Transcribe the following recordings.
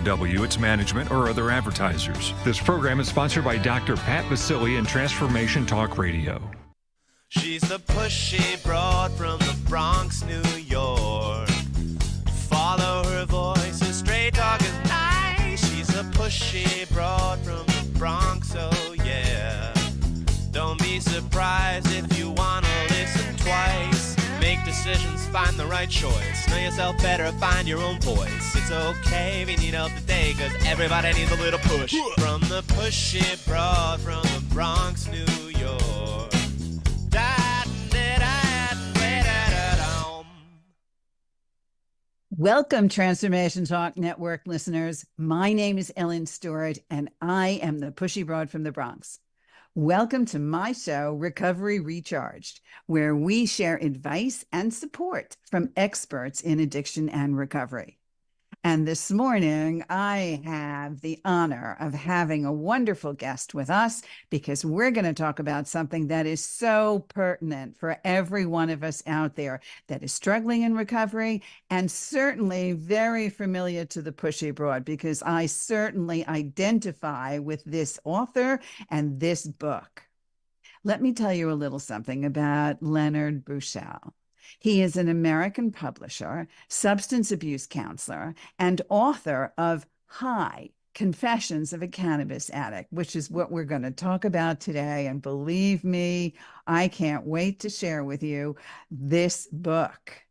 its management, or other advertisers. This program is sponsored by Dr. Pat Basili and Transformation Talk Radio. She's the pushy broad from the Bronx, New York. Follow her voice, her straight talk is nice. She's a pushy broad from the Bronx, oh yeah. Don't be surprised if you wanna listen twice. Make decisions, find the right choice. Know yourself better, find your own voice. It's okay if you need help today, cause everybody needs a little push. From the pushy broad from the Bronx, New York. Welcome, Transformation Talk Network listeners. My name is Ellen Stewart, and I am the Pushy Broad from the Bronx. Welcome to my show, Recovery Recharged, where we share advice and support from experts in addiction and recovery. And this morning, I have the honor of having a wonderful guest with us because we're going to talk about something that is so pertinent for every one of us out there that is struggling in recovery, and certainly very familiar to the Pushy Broad because I certainly identify with this author and this book. Let me tell you a little something about Leonard Buschel. He is an American publisher, substance abuse counselor, and author of High Confessions of a Cannabis Addict, which is what we're going to talk about today. And believe me, I can't wait to share with you this book.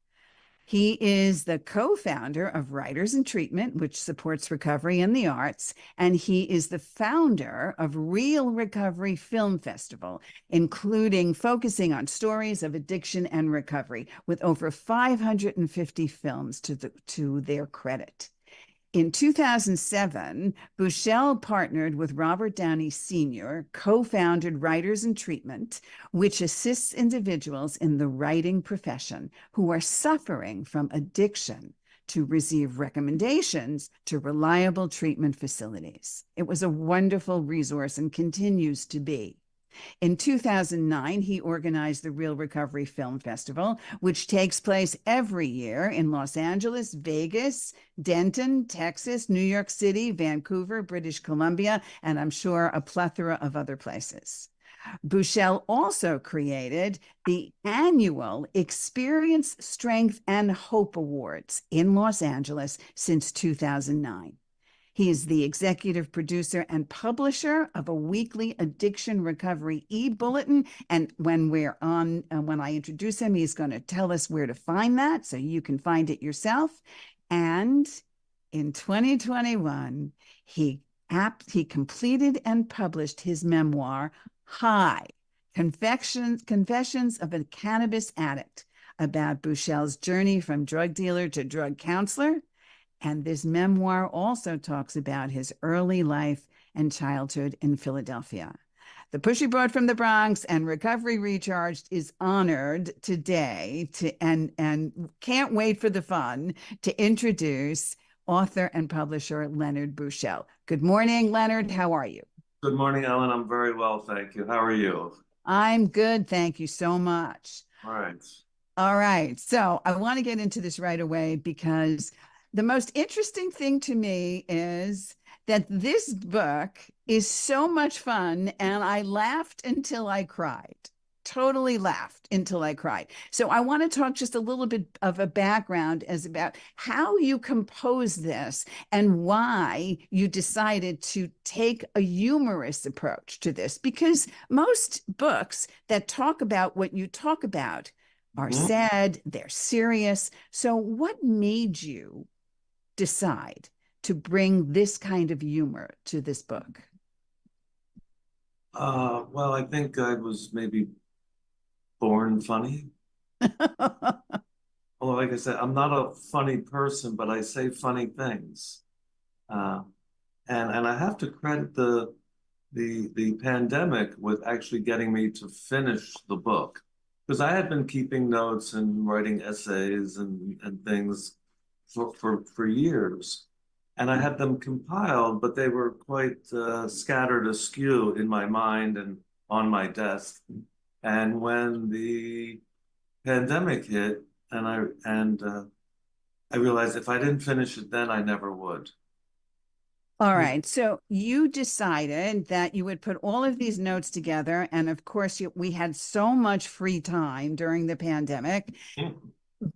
He is the co-founder of Writers in Treatment, which supports recovery in the arts, and he is the founder of Real Recovery Film Festival, including focusing on stories of addiction and recovery, with over 550 films to their credit. In 2007, Buschel partnered with Robert Downey Sr., co-founded Writers in Treatment, which assists individuals in the writing profession who are suffering from addiction to receive recommendations to reliable treatment facilities. It was a wonderful resource and continues to be. In 2009, he organized the Real Recovery Film Festival, which takes place every year in Los Angeles, Vegas, Denton, Texas, New York City, Vancouver, British Columbia, and I'm sure a plethora of other places. Buschel also created the annual Experience, Strength, and Hope Awards in Los Angeles since 2009. He is the executive producer and publisher of a weekly addiction recovery e-bulletin. And when I introduce him, he's going to tell us where to find that so you can find it yourself. And in 2021, he completed and published his memoir, High Confessions of a Cannabis Addict, about Buschel's journey from drug dealer to drug counselor. And this memoir also talks about his early life and childhood in Philadelphia. The Pushy Broad from the Bronx and Recovery Recharged is honored today and can't wait for the fun to introduce author and publisher Leonard Buschel. Good morning, Leonard. How are you? Good morning, Ellen. I'm very well, thank you. How are you? I'm good. Thank you so much. All right. So I want to get into this right away because the most interesting thing to me is that this book is so much fun, and I laughed until I cried. Totally laughed until I cried. So I want to talk just a little bit of a background as about how you composed this and why you decided to take a humorous approach to this, because most books that talk about what you talk about are sad, they're serious. So what made you decide to bring this kind of humor to this book? Well, I think I was maybe born funny. Although, like I said, I'm not a funny person, but I say funny things. And I have to credit the pandemic with actually getting me to finish the book, because I had been keeping notes and writing essays and things for years. And I had them compiled, but they were quite scattered askew in my mind and on my desk. And when the pandemic hit, and I realized if I didn't finish it then, I never would. All right. So you decided that you would put all of these notes together. And of course, we had so much free time during the pandemic.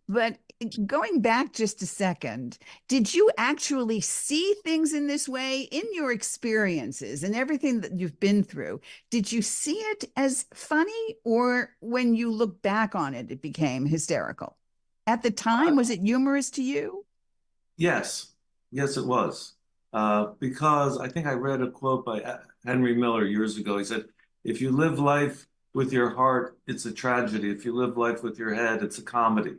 But going back just a second, did you actually see things in this way in your experiences and everything that you've been through? Did you see it as funny, or when you look back on it, it became hysterical? At the time, was it humorous to you? Yes, yes, it was. Because I think I read a quote by Henry Miller years ago. He said, "If you live life with your heart, it's a tragedy. If you live life with your head, it's a comedy."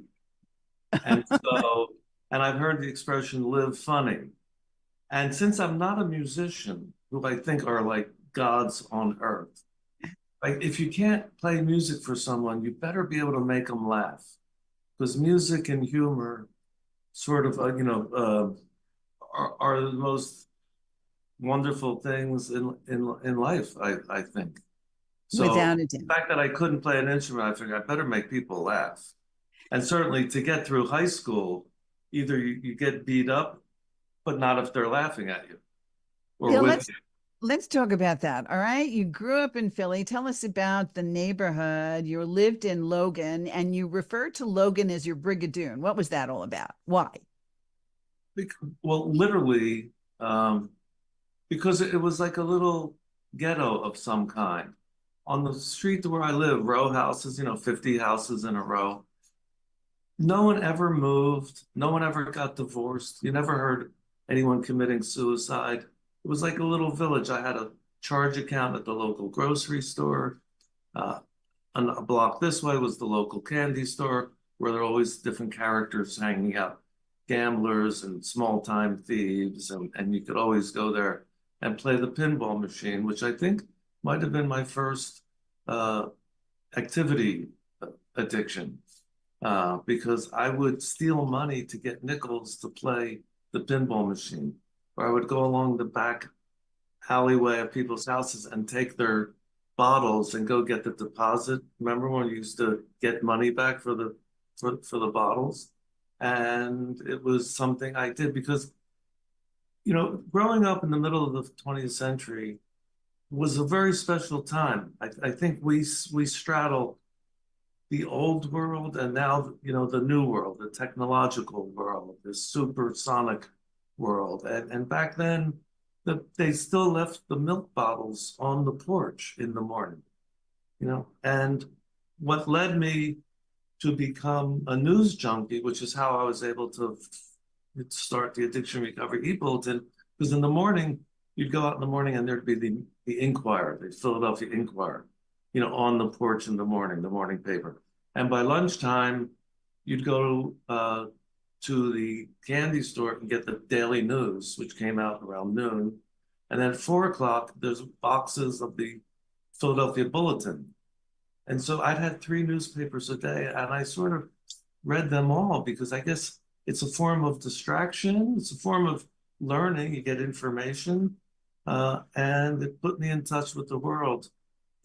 And so, and I've heard the expression live funny. And since I'm not a musician, who I think are like gods on earth, like if you can't play music for someone, you better be able to make them laugh. Because music and humor sort of, are the most wonderful things in life, I think. So Without a the doubt. fact that I couldn't play an instrument, I figured I better make people laugh. And certainly to get through high school, either you get beat up, but not if they're laughing at you or Yeah, with you. let's talk about that. All right. You grew up in Philly. Tell us about the neighborhood. You lived in Logan, and you referred to Logan as your Brigadoon. What was that all about? Why? Well, literally, because it was like a little ghetto of some kind. On the street where I live, row houses, 50 houses in a row. No one ever moved. No one ever got divorced. You never heard anyone committing suicide. It was like a little village. I had a charge account at the local grocery store. Uh, a block this way was the local candy store, where there are always different characters hanging out, gamblers and small-time thieves, and you could always go there and play the pinball machine, which I think might have been my first uh, activity addiction, because I would steal money to get nickels to play the pinball machine, or I would go along the back alleyway of people's houses and take their bottles and go get the deposit. Remember when you used to get money back for the bottles? And it was something I did because, growing up in the middle of the 20th century was a very special time. I think we straddle the old world and now, the new world, the technological world, the supersonic world. And back then, they still left the milk bottles on the porch in the morning, And what led me to become a news junkie, which is how I was able to start the Addiction Recovery e-bulletin, because in the morning, you'd go out in the morning and there'd be the Inquirer, the Philadelphia Inquirer, on the porch in the morning paper. And by lunchtime, you'd go to the candy store and get the Daily News, which came out around noon. And then at 4 o'clock, there's boxes of the Philadelphia Bulletin. And so I'd had 3 newspapers a day, and I sort of read them all because I guess it's a form of distraction. It's a form of learning. You get information, and it put me in touch with the world.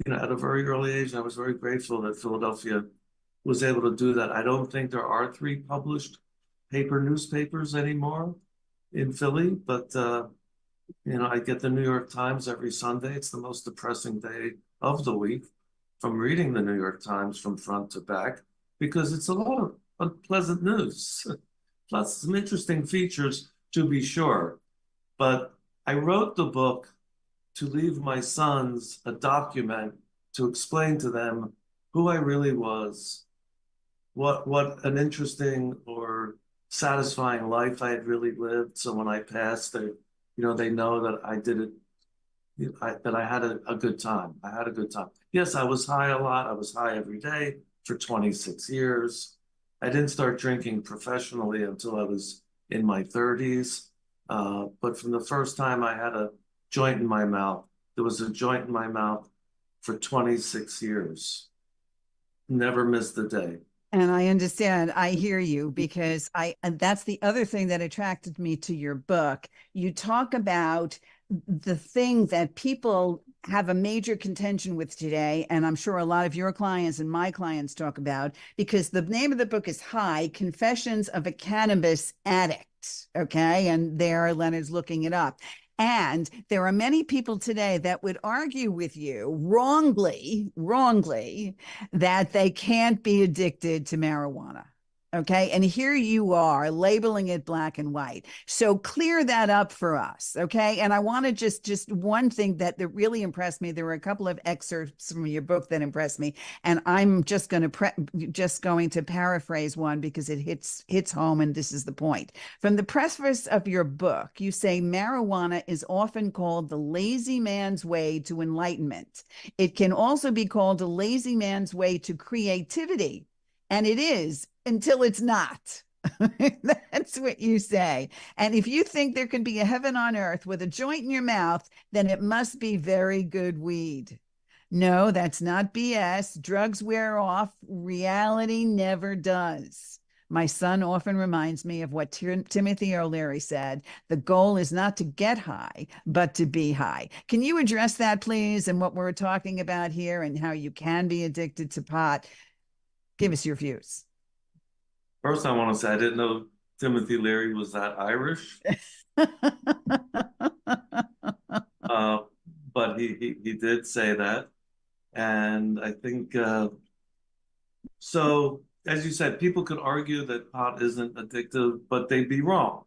At a very early age, I was very grateful that Philadelphia was able to do that. I don't think there are 3 published paper newspapers anymore in Philly, but I get the New York Times every Sunday. It's the most depressing day of the week from reading the New York Times from front to back, because it's a lot of unpleasant news, plus some interesting features to be sure. But I wrote the book to leave my sons a document to explain to them who I really was, what an interesting or satisfying life I had really lived. So when I passed, they know that I did it, that I had a good time. I had a good time. Yes, I was high a lot. I was high every day for 26 years. I didn't start drinking professionally until I was in my 30s. But from the first time I had a joint in my mouth, there was a joint in my mouth for 26 years. Never missed a day. And I understand. I hear you, because and that's the other thing that attracted me to your book. You talk about the thing that people have a major contention with today, and I'm sure a lot of your clients and my clients talk about, because the name of the book is High: Confessions of a Cannabis Addict. Okay. And there, Leonard's looking it up. And there are many people today that would argue with you wrongly, that they can't be addicted to marijuana. Okay. And here you are labeling it black and white. So clear that up for us. Okay. And I want to just one thing that really impressed me. There were a couple of excerpts from your book that impressed me. And I'm just going to paraphrase one because it hits home. And this is the point. From the preface of your book, you say marijuana is often called the lazy man's way to enlightenment. It can also be called a lazy man's way to creativity. And it is until it's not. That's what you say. And if you think there can be a heaven on earth with a joint in your mouth, then it must be very good weed. No, that's not BS. Drugs wear off. Reality never does. My son often reminds me of what Timothy O'Leary said. The goal is not to get high, but to be high. Can you address that, please, and what we're talking about here and how you can be addicted to pot? Give us your views. First, I want to say I didn't know Timothy Leary was that Irish. But he did say that. And I think, so as you said, people could argue that pot isn't addictive, but they'd be wrong.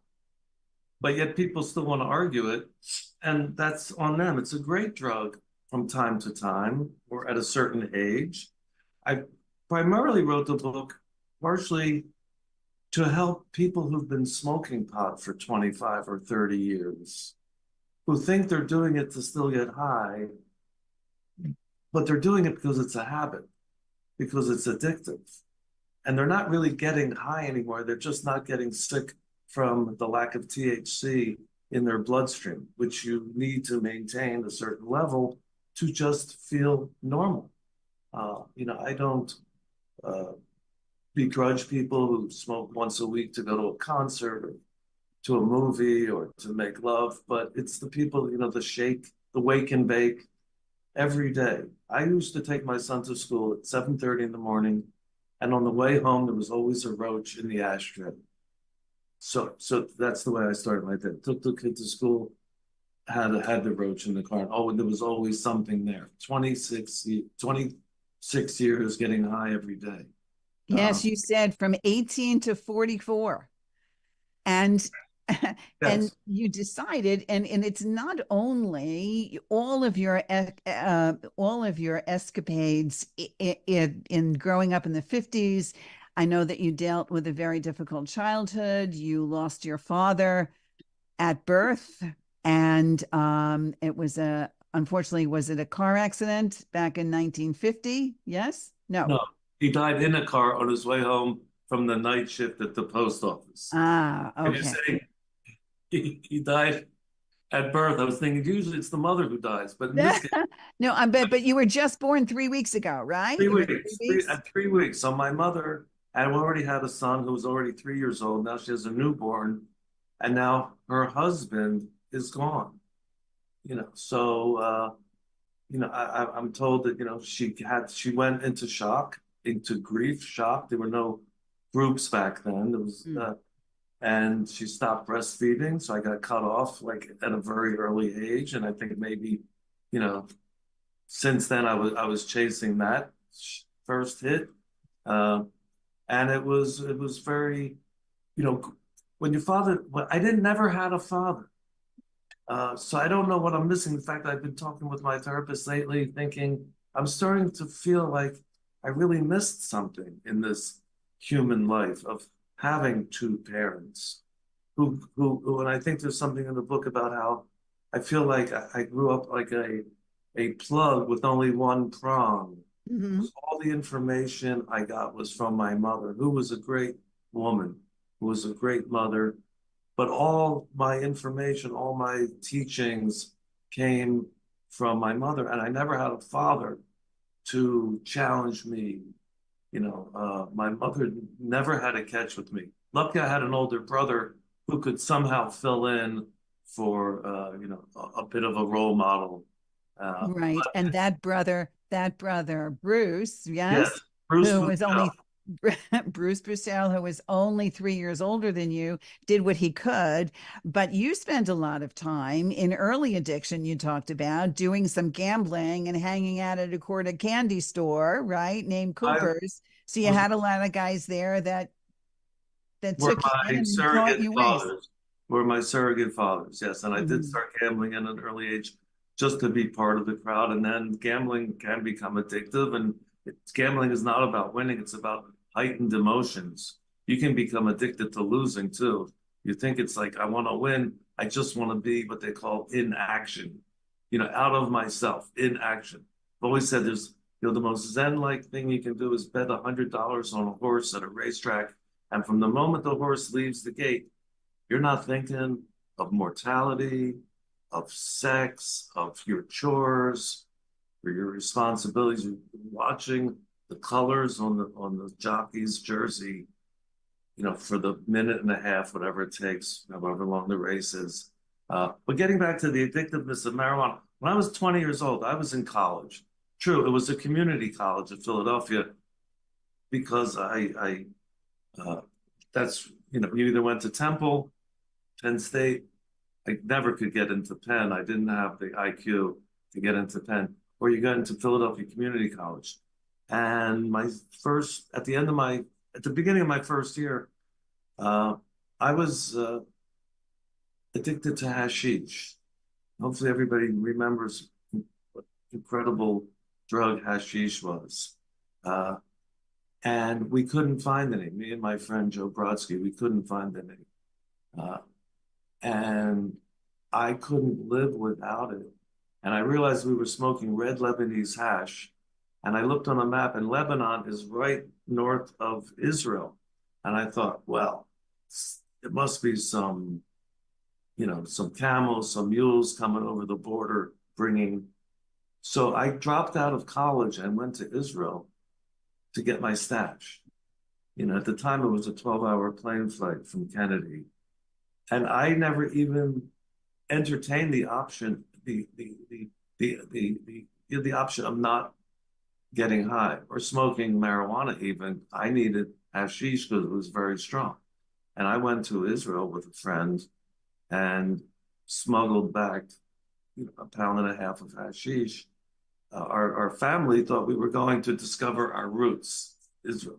But yet people still want to argue it. And that's on them. It's a great drug from time to time or at a certain age. I primarily wrote the book partially to help people who've been smoking pot for 25 or 30 years, who think they're doing it to still get high, but they're doing it because it's a habit, because it's addictive. And they're not really getting high anymore. They're just not getting sick from the lack of THC in their bloodstream, which you need to maintain a certain level to just feel normal. I don't begrudge people who smoke once a week to go to a concert or to a movie or to make love, but it's the people, the wake and bake every day. I used to take my son to school at 7:30 in the morning, and on the way home, there was always a roach in the ashtray. So that's the way I started my day. Took the kid to school, had the roach in the car, and there was always something there. 26 years getting high every day. Yes, you said from 18 to 44. And Yes. and you decided, and it's not only all of your escapades in growing up in the 50s. I know that you dealt with a very difficult childhood. You lost your father at birth, and unfortunately, was it a car accident back in 1950? Yes? No. He died in a car on his way home from the night shift at the post office. Ah, okay. And you're saying he died at birth. I was thinking usually it's the mother who dies, but in this case, no, but you were just born 3 weeks ago, right? 3 weeks. At 3 weeks. So my mother had already had a son who was already 3 years old. Now she has a newborn, and now her husband is gone. I'm told that she went into shock, into grief, shock. There were no groups back then. There was, and she stopped breastfeeding, so I got cut off at a very early age. And I think maybe, since then I was chasing that first hit, and it was very, when your father. I never had a father. So I don't know what I'm missing. In fact, I've been talking with my therapist lately, thinking I'm starting to feel like I really missed something in this human life of having two parents who, and I think there's something in the book about how I feel like I grew up like a plug with only one prong. Mm-hmm. All the information I got was from my mother, who was a great woman, who was a great mother. But all my information, all my teachings came from my mother, and I never had a father to challenge me. My mother never had a catch with me. Lucky I had an older brother who could somehow fill in for, a bit of a role model. Right. And that brother, Bruce, yes, Bruce who was only Bruce Buschel, who was only 3 years older than you, did what he could, but you spent a lot of time in early addiction. You talked about doing some gambling and hanging out at a candy store, right? Named I Cooper's. So you was had a lot of guys there that were took you in my and taught surrogate you ways. fathers. Were my surrogate fathers, yes. And I did Mhm. start gambling at an early age just to be part of the crowd. And then gambling can become addictive. And gambling is not about winning, it's about heightened emotions. You can become addicted to losing too. You think it's like, I want to win. I just want to be what they call in action, out of myself, in action. I've always said the most Zen-like thing you can do is bet $100 on a horse at a racetrack. And from the moment the horse leaves the gate, you're not thinking of mortality, of sex, of your chores, or your responsibilities. You're watching the colors on the jockey's jersey, for the minute and a half, whatever it takes, however long the race is. But getting back to the addictiveness of marijuana, when I was 20 years old, I was in college. True, it was a community college in Philadelphia because that's, you either went to Temple, Penn State. I never could get into Penn. I didn't have the IQ to get into Penn, or you got into Philadelphia Community College. And at the beginning of my first year, I was addicted to hashish. Hopefully everybody remembers what incredible drug hashish was. And we couldn't find any. Me and my friend Joe Brodsky, we couldn't find any. And I couldn't live without it. And I realized we were smoking red Lebanese hash. And I looked on a map, and Lebanon is right north of Israel. And I thought, well, it must be some camels, some mules coming over the border bringing. So I dropped out of college and went to Israel to get my stash. At the time it was a 12-hour plane flight from Kennedy. And I never even entertained the option, the option of not getting high or smoking marijuana even. I needed hashish because it was very strong. And I went to Israel with a friend and smuggled back a pound and a half of hashish. Our family thought we were going to discover our roots, Israel.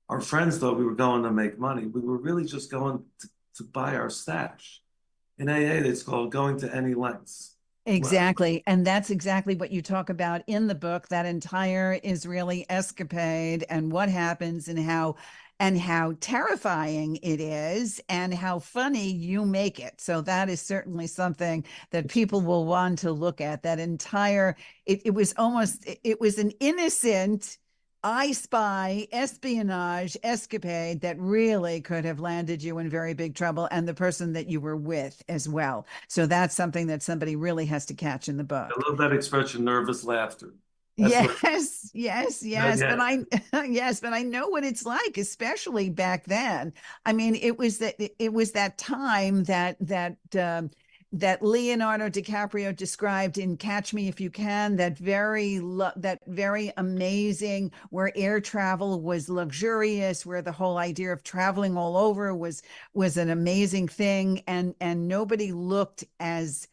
Our friends thought we were going to make money. We were really just going to buy our stash. In AA, it's called going to any lengths. Exactly. And that's exactly what you talk about in the book, that entire Israeli escapade and what happens and how terrifying it is and how funny you make it. So that is certainly something that people will want to look at. That entire, it was an innocent I Spy espionage escapade that really could have landed you in very big trouble, and the person that you were with as well. So that's something that somebody really has to catch in the book. I love that expression, nervous laughter. Yes, yes. Yeah. But I know what it's like, especially back then. I mean, it was that time that Leonardo DiCaprio described in Catch Me If You Can, that very amazing, where air travel was luxurious, where the whole idea of traveling all over was an amazing thing, and nobody looked as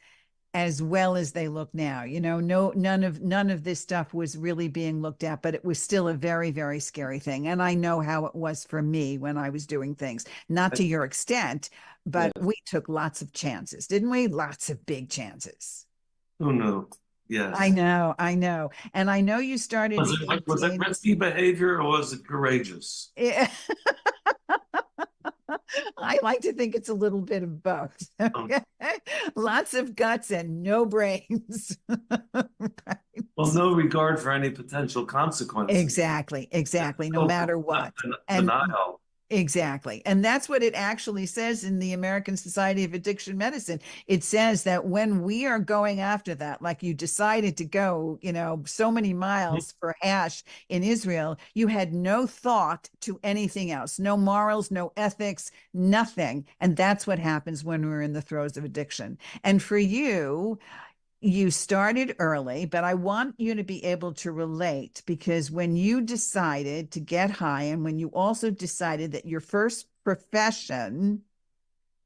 well as they look now. None of this stuff was really being looked at, but it was still a very, very scary thing. And I know how it was for me when I was doing things, not to your extent, but we took lots of chances, didn't we? Lots of big chances. Who knew? Yes. I know. And I know you started. Was it risky behavior or was it courageous? Yeah. I like to think it's a little bit of both. Okay? Lots of guts and no brains. Right. Well, no regard for any potential consequences. Exactly. No matter what. Denial. Exactly. And that's what it actually says in the American Society of Addiction Medicine. It says that when we are going after that, like you decided to go, so many miles for hash in Israel, you had no thought to anything else, no morals, no ethics, nothing. And that's what happens when we're in the throes of addiction. And for you, you started early, but I want you to be able to relate, because when you decided to get high and when you also decided that your first profession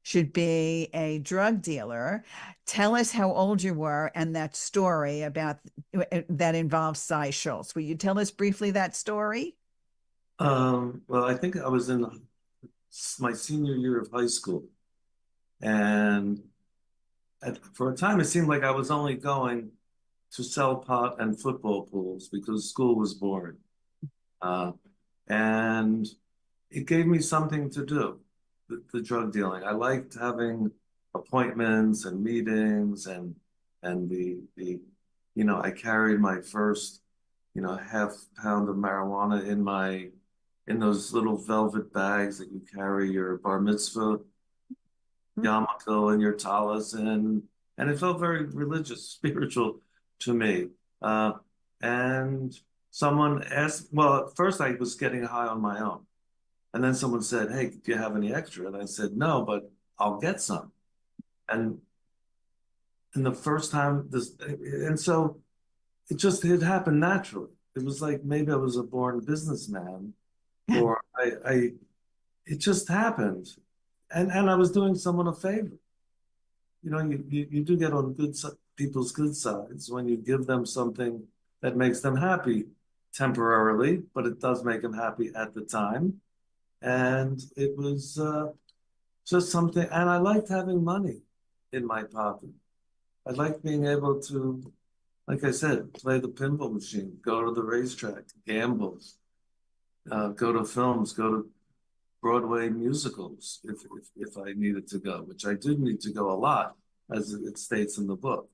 should be a drug dealer, tell us how old you were and that story about that involves Cy Schultz. Will you tell us briefly that story? Well, I think I was in my senior year of high school, and for a time it seemed like I was only going to sell pot and football pools because school was boring. Uh, and it gave me something to do, the drug dealing. I liked having appointments and meetings and I carried my first, half pound of marijuana in those little velvet bags that you carry your bar mitzvah yarmulke and your talis in, and it felt very religious, spiritual to me. And someone asked, well, at first I was getting high on my own. And then someone said, "Hey, do you have any extra?" And I said, "No, but I'll get some." And the first time and so it happened naturally. It was like maybe I was a born businessman, or it just happened. And I was doing someone a favor. You do get on people's good sides when you give them something that makes them happy temporarily, but it does make them happy at the time. And it was just something, and I liked having money in my pocket. I liked being able to, like I said, play the pinball machine, go to the racetrack, gamble, go to films, go to Broadway musicals if I needed to go, which I did need to go a lot, as it states in the book.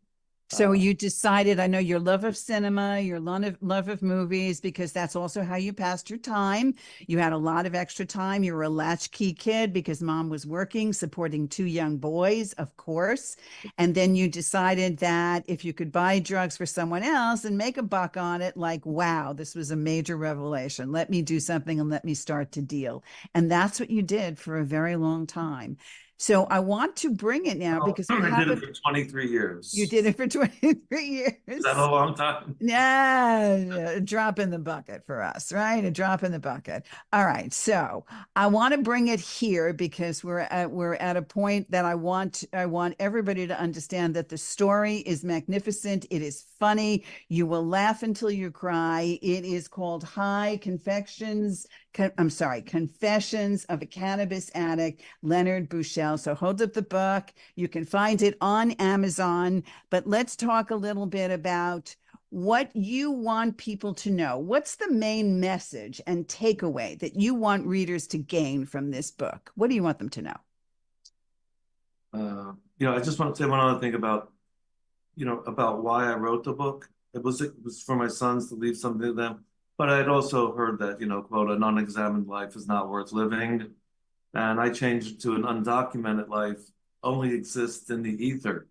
So you decided, I know your love of cinema, your love of movies, because that's also how you passed your time. You had a lot of extra time. You were a latchkey kid because mom was working, supporting two young boys, of course. And then you decided that if you could buy drugs for someone else and make a buck on it, like, wow, this was a major revelation. Let me do something and let me start to deal. And that's what you did for a very long time. So I want to bring it now because we I have did it for 23 years. You did it for 23 years. Is that a long time? Yeah, a drop in the bucket for us, right? A drop in the bucket. All right. So I want to bring it here because we're at a point that I want everybody to understand that the story is magnificent. It is funny. You will laugh until you cry. It is called Confessions of a Cannabis Addict, Leonard Buschel. So hold up the book. You can find it on Amazon, but let's talk a little bit about what you want people to know. What's the main message and takeaway that you want readers to gain from this book? What do you want them to know? I just want to say one other thing about why I wrote the book. It was for my sons to leave something to them. But I'd also heard that, quote, "an unexamined life is not worth living." And I changed it to "an undocumented life only exists in the ether."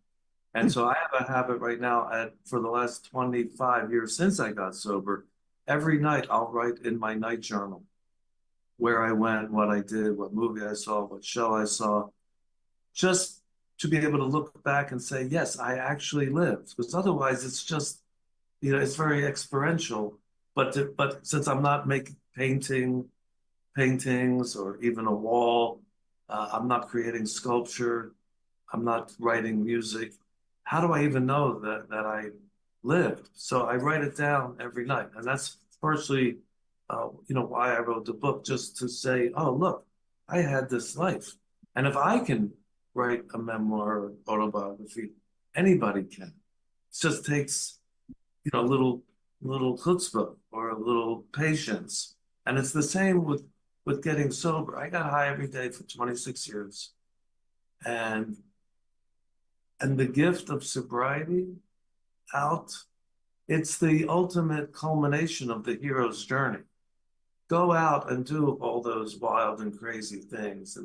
And so I have a habit right now for the last 25 years since I got sober, every night I'll write in my night journal where I went, what I did, what movie I saw, what show I saw, just to be able to look back and say, yes, I actually lived. Because otherwise it's just, it's very experiential. But since I'm not making paintings or even a wall, I'm not creating sculpture, I'm not writing music, how do I even know that I lived? So I write it down every night. And that's partially, why I wrote the book, just to say, oh, look, I had this life. And if I can write a memoir or autobiography, anybody can. It just takes, a little chutzpah or a little patience. And it's the same with getting sober. I got high every day for 26 years. And the gift of sobriety it's the ultimate culmination of the hero's journey. Go out and do all those wild and crazy things.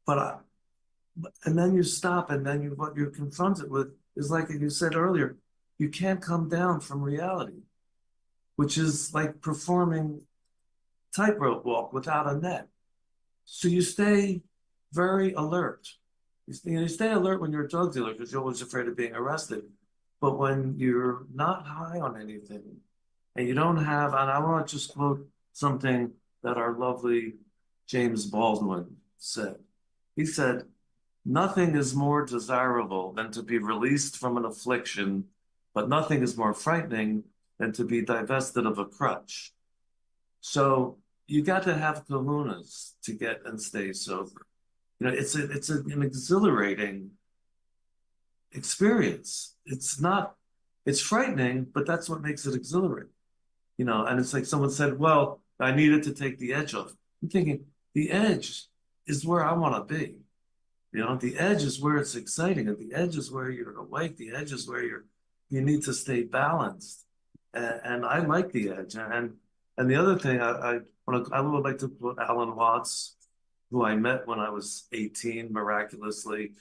And then you stop, and then what you're confronted with is, like you said earlier, you can't come down from reality, which is like performing tightrope walk without a net. So you stay very alert. You stay alert when you're a drug dealer because you're always afraid of being arrested. But when you're not high on anything and you don't have, and I want to just quote something that our lovely James Baldwin said. He said, "Nothing is more desirable than to be released from an affliction, but nothing is more frightening than to be divested of a crutch." So you got to have kahunas to get and stay sober. It's an exhilarating experience. It's frightening, but that's what makes it exhilarating. And it's like someone said, well, I needed to take the edge off. I'm thinking the edge is where I want to be. The edge is where it's exciting, and the edge is where you're awake. The edge is where you need to stay balanced. And I like the edge. And the other thing, I would like to put Alan Watts, who I met when I was 18, miraculously,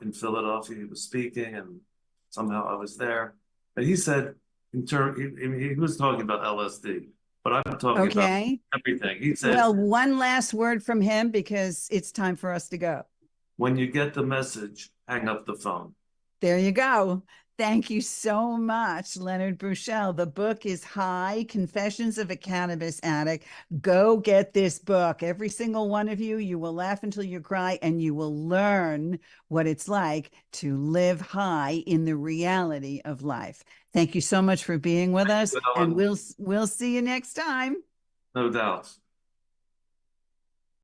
in Philadelphia. He was speaking, and somehow I was there. And he said, he was talking about LSD, but I'm talking about everything. He said, well, one last word from him because it's time for us to go. When you get the message, hang up the phone. There you go. Thank you so much, Leonard Buschel. The book is High, Confessions of a Cannabis Addict. Go get this book. Every single one of you, you will laugh until you cry, and you will learn what it's like to live high in the reality of life. Thank you so much for being with us, and we'll see you next time. No doubt.